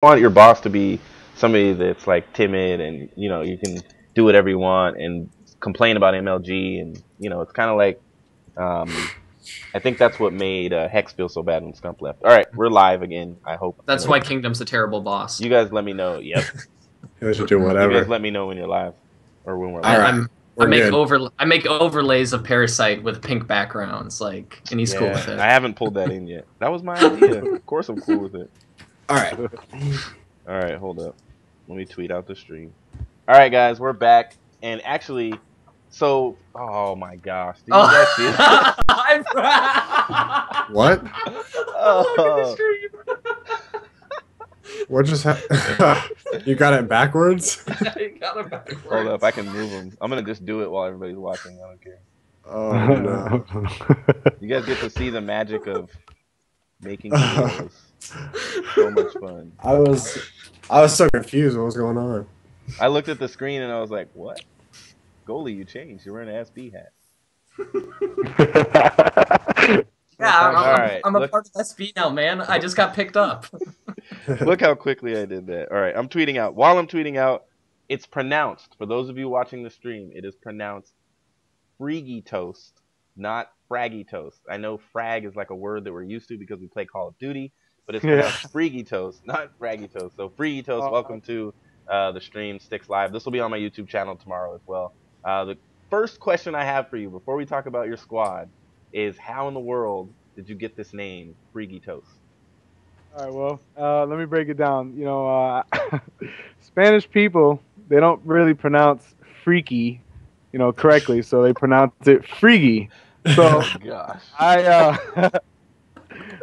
want your boss to be somebody that's like timid and you can do whatever you want and complain about MLG and it's kind of like I think that's what made Hex feel so bad when Scump left. All right, we're live again. I hope That's why Kingdom's a terrible boss. you guys let me know. Yep, You should do you whatever. guys let me know when you're live or when we're I, live. I'm I make I make overlays of Parasite with pink backgrounds, like, and he's cool with it. I haven't pulled that in yet. That was my idea. Of course, I'm cool with it. All right. All right, hold up. Let me tweet out the stream. All right, guys, we're back. And actually, oh my gosh, did you guys see that? What? Oh. What just happened? You got it backwards? You got it backwards. Hold up, I can move them. I'm gonna just do it while everybody's watching. I don't care. Oh no! You guys get to see the magic of making videos. So much fun. I was so confused. What was going on? I looked at the screen and I was like, "What? Goalie, you changed. You're wearing an SB hat." Yeah, I'm a part of SB now, man. I just got picked up. Look how quickly I did that. All right, I'm tweeting out. While I'm tweeting out, it's pronounced, for those of you watching the stream, it is pronounced Freagytoast, not Fraggytoast. I know frag is like a word that we're used to because we play Call of Duty, but it's pronounced Freagytoast, not Fraggytoast. So Freagytoast, welcome to the stream, Sticks Live. This will be on my YouTube channel tomorrow as well. The first question I have for you before we talk about your squad is how in the world did you get this name, Freagytoast? All right, well, let me break it down. Spanish people, they don't really pronounce freaky, correctly, so they pronounce it freaky. So gosh. I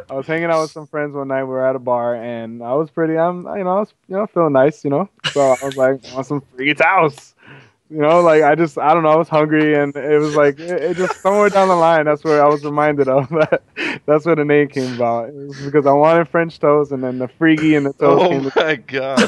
was hanging out with some friends one night. We were at a bar, and I was pretty, I was feeling nice, So I was like, I want some Freagytoast. I don't know, I was hungry, and it was like, it just somewhere down the line, that's where I was reminded of that. That's where the name came about. It was because I wanted French toast, and then the Freaky and the toast came. Oh my god!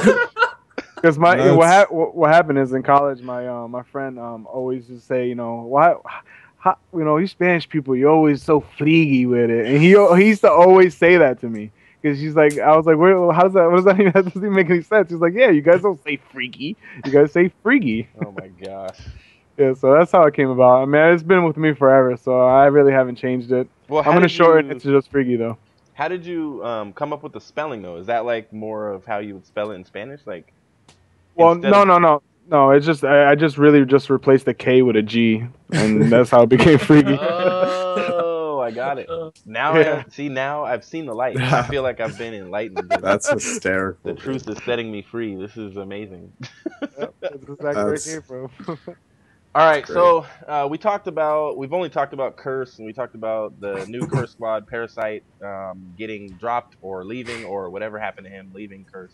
Because what happened is in college, my friend always used to say, you Spanish people, you're always so freaky with it, and he used to always say that to me. Because she's like, I was like, how does that? What does that mean? That doesn't even make any sense. She's like, yeah, you guys don't say freaky. You guys say freaky. Oh my gosh. Yeah, so that's how it came about. I mean, it's been with me forever, so I really haven't changed it. Well, I'm gonna shorten it to just freaky though. How did you come up with the spelling though? Is that like more of how you would spell it in Spanish, like? Well, no. It's just I just really just replaced the K with a G, and that's how it became freaky. Oh, I got it. Now now I've seen the light. I feel like I've been enlightened. That's hysterical. The truth is setting me free. This is amazing. Yep, that's exactly where it came from. All right, so we've only talked about Curse, and we talked about the new Curse squad, Parasite, getting dropped or leaving, or whatever happened to him leaving Curse.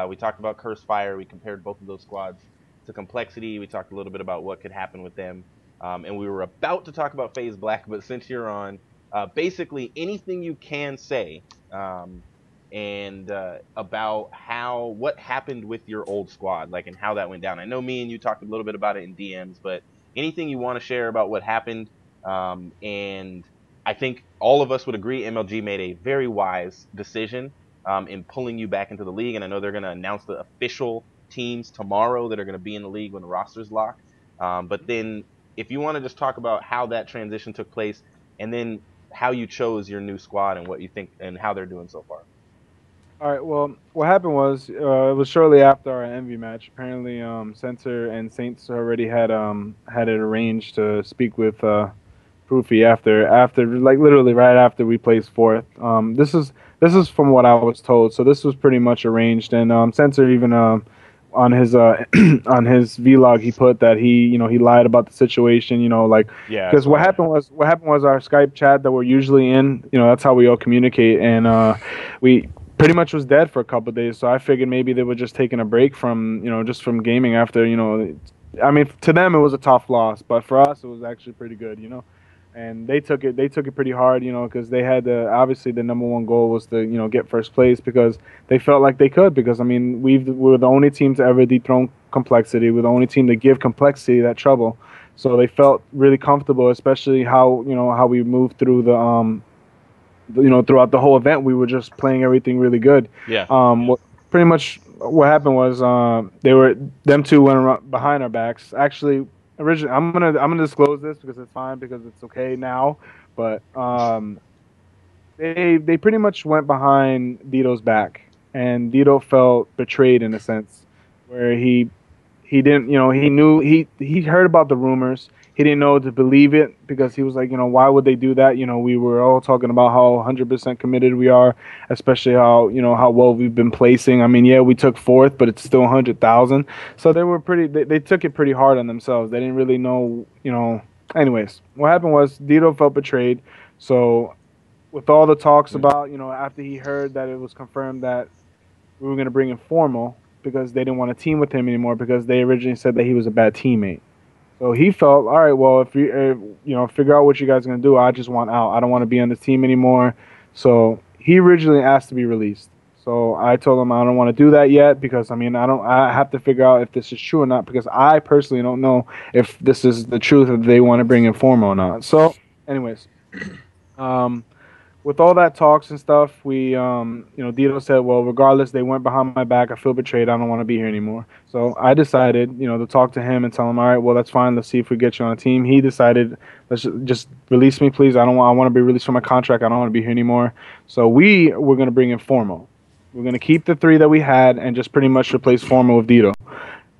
We talked about Curse Fire. We compared both of those squads to Complexity. We talked a little bit about what could happen with them. And we were about to talk about FaZe Black, but since you're on, basically anything you can say about what happened with your old squad, like, and how that went down. I know me and you talked a little bit about it in DMs, but anything you want to share about what happened. And I think all of us would agree MLG made a very wise decision in pulling you back into the league. And I know they're going to announce the official teams tomorrow that are going to be in the league when the roster's locked. But then if you want to just talk about how that transition took place, and then how you chose your new squad and what you think and how they're doing so far. All right. Well, what happened was it was shortly after our Envy match. Apparently, Censor and Saints already had it arranged to speak with Proofy after like literally right after we placed fourth. This is from what I was told. So this was pretty much arranged, and Censor even on his on his vlog he put that he lied about the situation, because what happened was our Skype chat that we're usually in, that's how we all communicate, and we pretty much was dead for a couple of days. So I figured maybe they were just taking a break from just from gaming after, I mean, to them it was a tough loss, but for us it was actually pretty good, and they took it pretty hard, because they had obviously the number one goal was to get first place, because they felt like they could, because I mean we're the only team to ever dethrone Complexity. We're the only team to give Complexity that trouble, so they felt really comfortable, especially how we moved through the throughout the whole event we were just playing everything really good. Yeah. pretty much what happened was them two went behind our backs. Actually, originally I'm gonna disclose this because it's fine because it's okay now. But they pretty much went behind Dito's back, and Dito felt betrayed in a sense, where he didn't, he knew he heard about the rumors. He didn't know to believe it because he was like, why would they do that? We were all talking about how 100% committed we are, especially how well we've been placing. I mean, yeah, we took fourth, but it's still 100,000. So they were they took it pretty hard on themselves. They didn't really know. Anyways, what happened was Dito felt betrayed. So with all the talks about, after he heard that it was confirmed that we were going to bring in Formal because they didn't want to team with him anymore because they originally said that he was a bad teammate. So he felt, all right, well, if you figure out what you guys are going to do, I just want out. I don't want to be on this team anymore. So he originally asked to be released. So I told him I don't want to do that yet because, I have to figure out if this is true or not because I personally don't know if this is the truth if they want to bring in Formal or not. So anyways, with all that talks and stuff, we, Dito said, well, regardless, they went behind my back. I feel betrayed. I don't want to be here anymore. So I decided, to talk to him and tell him, all right, well, that's fine. Let's see if we get you on a team. He decided, let's just release me, please. I want to be released from my contract. I don't want to be here anymore. So we're going to bring in Formo. We're going to keep the three that we had and just pretty much replace Formo with Dito.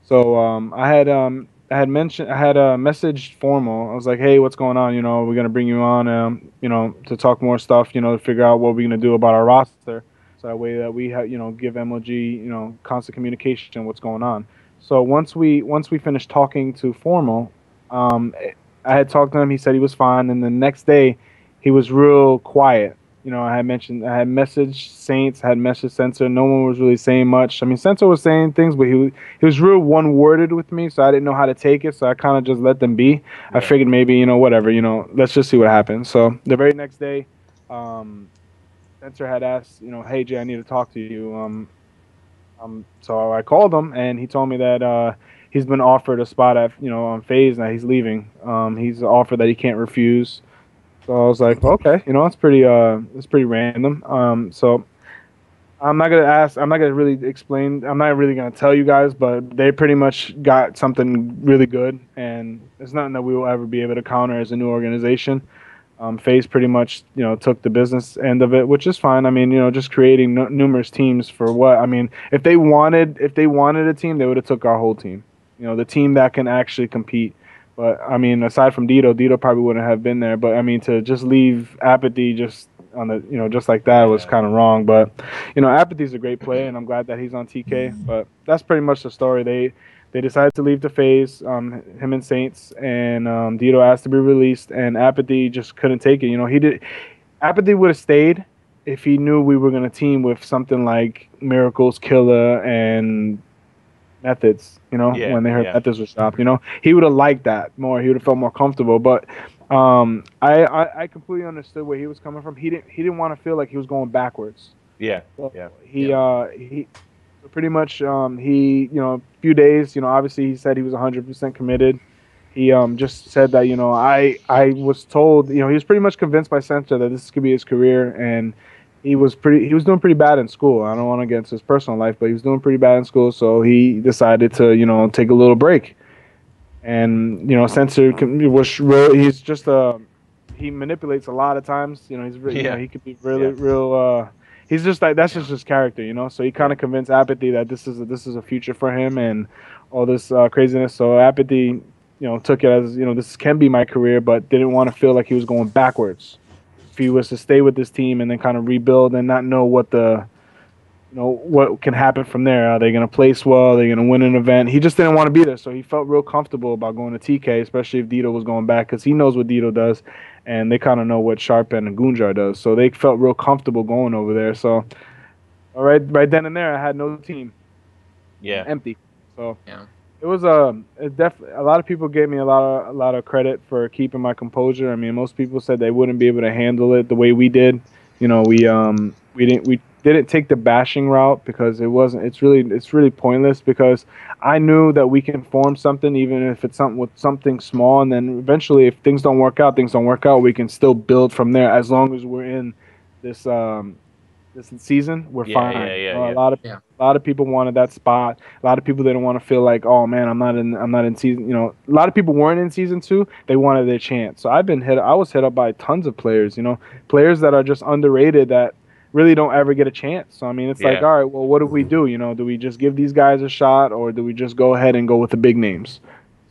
So I had messaged Formal. I was like, hey, what's going on? We're gonna bring you on, to talk more stuff. To figure out what we're gonna do about our roster, so that way that we have, give MLG, constant communication, what's going on. So once we finished talking to Formal, I had talked to him. He said he was fine, and the next day, he was real quiet. I had messaged Saints, I had messaged Sensor. No one was really saying much. I mean, Sensor was saying things, but he was real one-worded with me, so I didn't know how to take it. So I kind of just let them be. Yeah. I figured maybe, whatever, let's just see what happens. So the very next day, Sensor had asked, hey Jay, I need to talk to you. So I called him, and he told me that he's been offered a spot at, on FaZe, and that he's leaving. He's offered that he can't refuse. So I was like, okay, it's pretty random. So I'm not gonna really explain. I'm not really gonna tell you guys, but they pretty much got something really good, and it's nothing that we will ever be able to counter as a new organization. FaZe pretty much, took the business end of it, which is fine. I mean, just creating numerous teams for what? I mean, if they wanted a team, they would have took our whole team. The team that can actually compete. But I mean, aside from Dito probably wouldn't have been there. But I mean, to just leave Apathy just on the, just like that was kind of wrong. But Apathy's a great player, and I'm glad that he's on TK. But that's pretty much the story. They decided to leave the FaZe, him and Saints, and Dito asked to be released, and Apathy just couldn't take it. Apathy would have stayed if he knew we were gonna team with something like Miracles, Killer, and Methods, when they heard Methods was stopped, he would have liked that more. He would have felt more comfortable. But I completely understood where he was coming from. He didn't want to feel like he was going backwards. Yeah. So he pretty much a few days, obviously he said he was 100% committed. He just said that I was told, he was pretty much convinced by Sensor that this could be his career, and he was doing pretty bad in school. I don't want to get into his personal life, but he was doing pretty bad in school, so he decided to take a little break. And Sensor he's just he manipulates a lot of times. He's he could be real. He's just like that's just his character, So he kind of convinced Apathy that this is a future for him and all this craziness. So Apathy, took it as this can be my career, but didn't want to feel like he was going backwards. If he was to stay with this team and then kind of rebuild and not know what what can happen from there. Are they going to place well? Are they going to win an event? He just didn't want to be there, so he felt real comfortable about going to TK, especially if Dito was going back, because he knows what Dito does, and they kind of know what Sharp and Gunjar does. So they felt real comfortable going over there. So, right then and there, I had no team. Yeah, empty. So it was a lot of people gave me a lot of credit for keeping my composure. I mean, most people said they wouldn't be able to handle it the way we did. We didn't take the bashing route because it's really pointless, because I knew that we can form something even if it's something small, and then eventually if things don't work out, we can still build from there. As long as we're in this season, we're fine. A A lot of people wanted that spot. A lot of people didn't want to feel like, oh man, I'm not in season. You know, a lot of people weren't in season 2. They wanted their chance. So I was hit up by tons of players. You know, players that are just underrated that really don't ever get a chance. So I mean, it's like, Yeah. all right, well, what do we do? You know, do we just give these guys a shot, or do we just go ahead and go with the big names?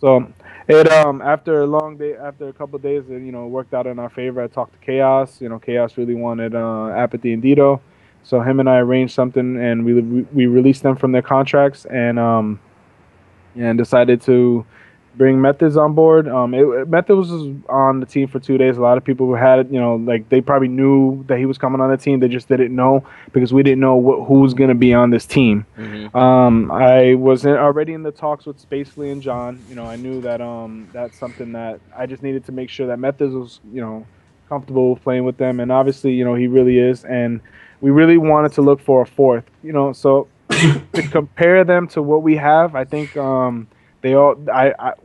So it after a long day, after a couple of days, it, you know, worked out in our favor. I talked to Chaos. You know, Chaos really wanted Apathy and Dito. So him and I arranged something, and we released them from their contracts, and decided to bring Methods on board. Methods was on the team for 2 days. A lot of people who had, you know, like they probably knew that he was coming on the team. They just didn't know because we didn't know who's going to be on this team. I was already in the talks with Spacely and John. You know, I knew that that's something that I just needed to make sure that Methods was, you know, comfortable playing with them, and obviously, you know, he really is, and we really wanted to look for a fourth, you know. So to compare them to what we have, I think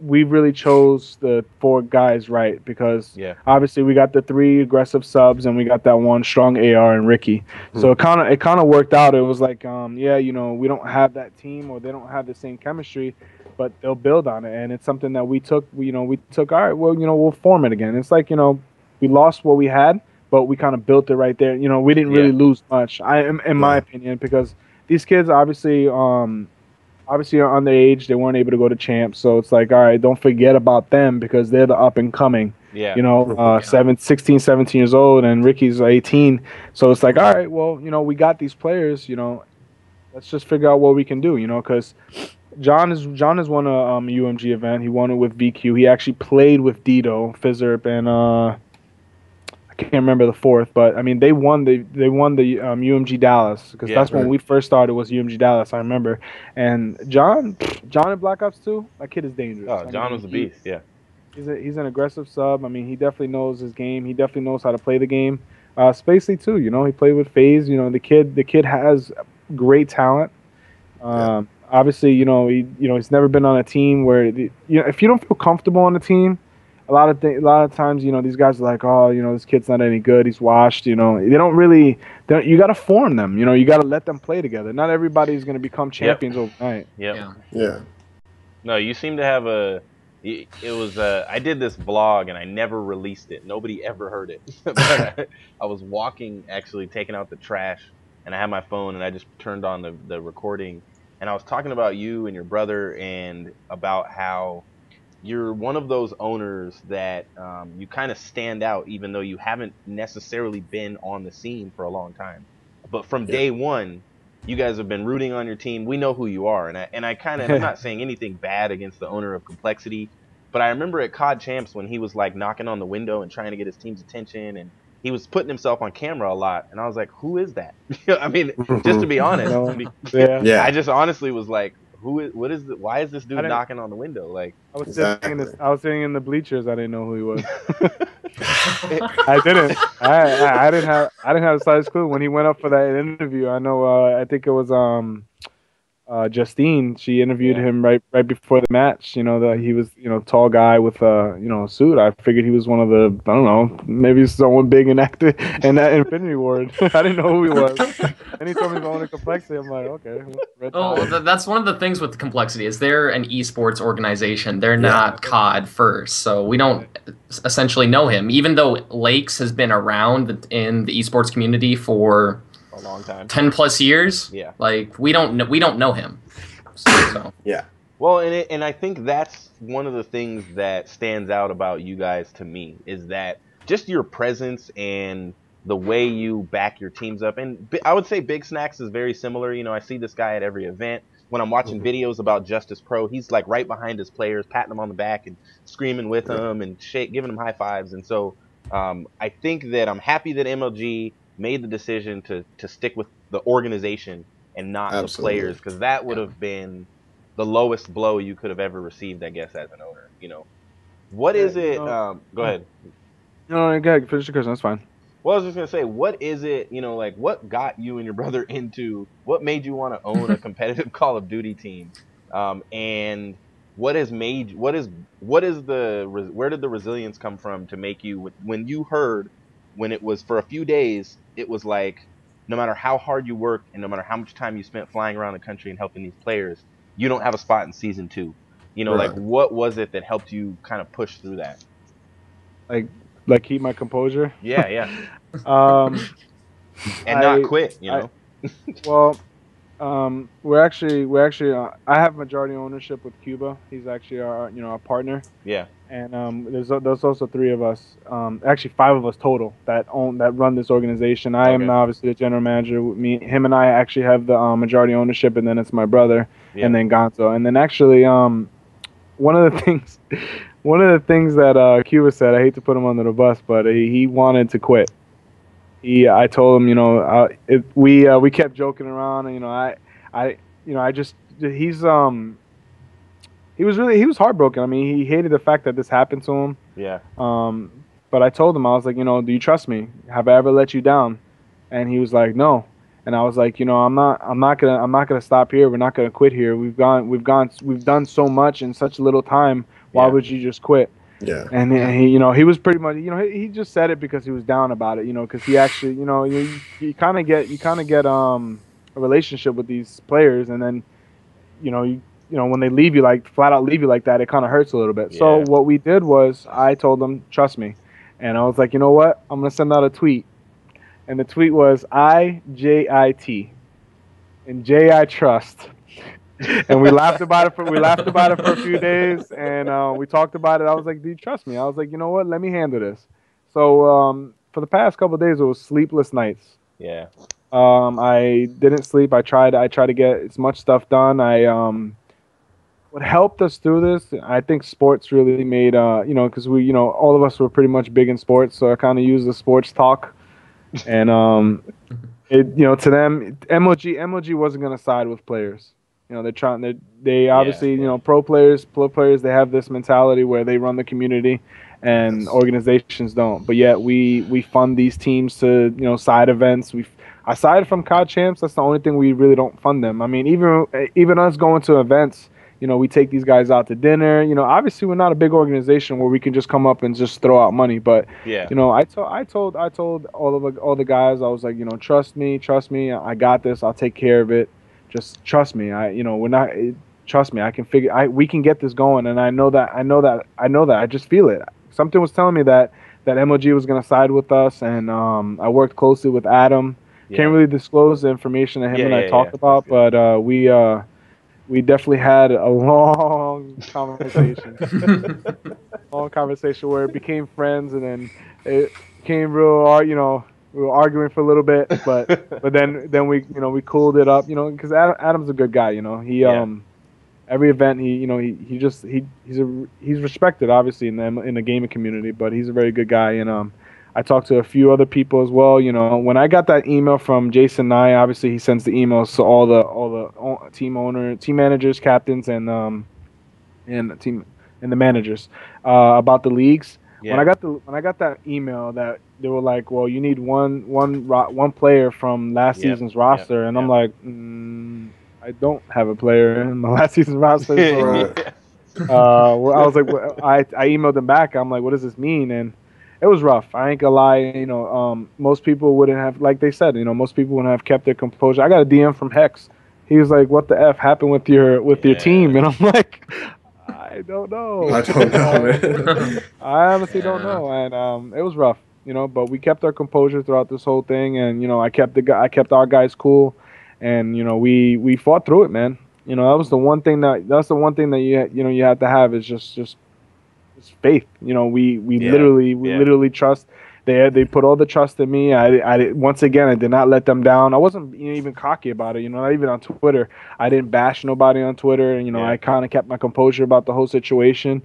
we really chose the 4 guys right, because obviously we got the 3 aggressive subs and we got that 1 strong AR and Ricky. So it kind of worked out. It was like yeah, you know, we don't have that team, or they don't have the same chemistry, but they'll build on it, and it's something that we took. You know, we took, all right, well, you know, we'll form it again. It's like, you know, we lost what we had, but we kind of built it right there. You know, we didn't really lose much, in my opinion, because these kids obviously are underage. They weren't able to go to champs, so it's like, all right, don't forget about them, because they're the up and coming. Yeah. You know, 16, 17 years old, and Ricky's 18. So it's like, all right, well, you know, we got these players. You know, let's just figure out what we can do. You know, because John has won a UMG event. He won it with VQ. He actually played with Dito, Fizzerp, and I can't remember the 4th, but I mean they won the UMG Dallas, because that's when we first started, was UMG Dallas, I remember. And John in Black Ops 2, that kid is dangerous. Oh, John was a beast. Yeah, he's an aggressive sub. I mean, he definitely knows his game. He definitely knows how to play the game. Spacey too, you know, he played with FaZe. You know, the kid has great talent. Obviously, you know, he's never been on a team where you know, if you don't feel comfortable on the team, a lot of times, you know, these guys are like, oh, you know, this kid's not any good. He's washed. You know, you got to form them. You know, you got to let them play together. Not everybody's going to become champions overnight. Yeah. Yeah. No, you seem to have it was I did this vlog and I never released it. Nobody ever heard it. But I was walking, actually taking out the trash, and I had my phone and I just turned on the recording, and I was talking about you and your brother, and about how you're one of those owners that you kind of stand out, even though you haven't necessarily been on the scene for a long time. But from day one, you guys have been rooting on your team. We know who you are, and I kind of, I'm not saying anything bad against the owner of Complexity, but I remember at COD Champs when he was like knocking on the window and trying to get his team's attention, and he was putting himself on camera a lot, and I was like, who is that? I mean, just to be honest, I just honestly was like, why is this dude knocking on the window? Like, I was sitting in the bleachers. I didn't know who he was. I didn't. I didn't have the slightest clue when he went up for that interview. I know. I think it was Justine. She interviewed him right before the match. You know, that he was, you know, tall guy with a suit. I figured he was one of the, I don't know, maybe someone big and active in that Infinity Ward. I didn't know who he was. And he told me about the Complexity. I'm like, okay. That's one of the things with Complexity, is they're an esports organization. They're not COD first, so we don't essentially know him. Even though Lakes has been around in the esports community for a long time, 10+ years. Yeah, like we don't know him. So. Yeah. Well, and I think that's one of the things that stands out about you guys to me, is that just your presence and the way you back your teams up. And I would say Big Snacks is very similar. You know, I see this guy at every event. When I'm watching videos about Justice Pro, he's like right behind his players, patting them on the back and screaming with them and giving them high fives. And so I think that I'm happy that MLG made the decision to stick with the organization and not the players, because that would have been the lowest blow you could have ever received, I guess, as an owner. You know, what is it? Go ahead. No, go ahead. Finish your question. That's fine. Well, I was just going to say, what is it, you know, like, what got you and your brother into, what made you want to own a competitive Call of Duty team? And what has made, where did the resilience come from to make you, when you heard, when it was for a few days, it was like, no matter how hard you work and no matter how much time you spent flying around the country and helping these players, you don't have a spot in season 2. You know, Right. like what was it that helped you kind of push through that? Like keep my composure. Yeah, yeah. And not quit, you know. Well, we're actually I have majority ownership with Cuba. He's actually our our partner. Yeah. And there's also 3 of us, actually 5 of us total that run this organization. I am obviously the general manager. Him and I actually have the majority ownership, and then it's my brother, and then Gonzo, and then actually one of the things that Cuba said. I hate to put him under the bus, but he wanted to quit. I told him, we kept joking around, and he was heartbroken. I mean, he hated the fact that this happened to him. Yeah. But I told him, I was like, do you trust me? Have I ever let you down? And he was like, no. And I was like, I'm not gonna stop here. We're not gonna quit here. We've done so much in such little time. Why would you just quit? Yeah. And he was pretty much, he just said it because he was down about it, because he actually, you kind of get a relationship with these players, and then, when they leave you, like flat out leave you like that, it kind of hurts a little bit. Yeah. So what we did was I told them, trust me. And I was like, you know what? I'm going to send out a tweet. And the tweet was IJIT. And J I trust. And we laughed about it for a few days, and we talked about it. I was like, do you trust me? I was like, you know what? Let me handle this. So for the past couple of days, it was sleepless nights. Yeah. I didn't sleep. I tried to get as much stuff done. What helped us through this, I think sports really made, because we, all of us were pretty much big in sports, so I kind of used the sports talk. And, to them, MLG wasn't going to side with players. They obviously, pro players, they have this mentality where they run the community and organizations don't. But yet we fund these teams to, side events. Aside from COD champs, that's the only thing we really don't fund them. I mean, even us going to events, we take these guys out to dinner. Obviously we're not a big organization where we can just come up and just throw out money. But I told all the guys, I was like, trust me, I got this. I'll take care of it. Just trust me. Trust me. I can we can get this going. And I know that. I just feel it. Something was telling me that MLG was going to side with us. And I worked closely with Adam. Yeah. Can't really disclose the information that him and I talked about, but we definitely had a long conversation. Long conversation where it became friends, and then it became real, we were arguing for a little bit, but then we cooled it up, because Adam's a good guy, he every event he's respected obviously in the gaming community, but he's a very good guy. And I talked to a few other people as well. When I got that email from Jason Nye, obviously he sends the emails to all the team managers, captains, and the managers about the leagues. Yeah. When I got that email that they were like, well, you need one player from last season's roster, and I'm like, I don't have a player in my last season's roster. So, I was like, I emailed them back. I'm like, what does this mean? And it was rough. I ain't gonna lie. Most people wouldn't have, like they said, most people wouldn't have kept their composure. I got a DM from Hex. He was like, "What the f happened with your team?" And I'm like, I don't know. I don't know, man. I honestly don't know. And it was rough, But we kept our composure throughout this whole thing, and I kept our guys cool, and we fought through it, man. That was the one thing that you have to have is just faith. We literally trust. They put all the trust in me. I once again, I did not let them down. I wasn't even cocky about it. Not even on Twitter. I didn't bash nobody on Twitter. And I kind of kept my composure about the whole situation.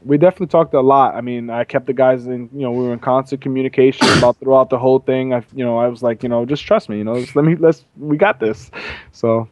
We definitely talked a lot. I mean, I kept the guys in. We were in constant communication about throughout the whole thing. I was like, just trust me. We got this. So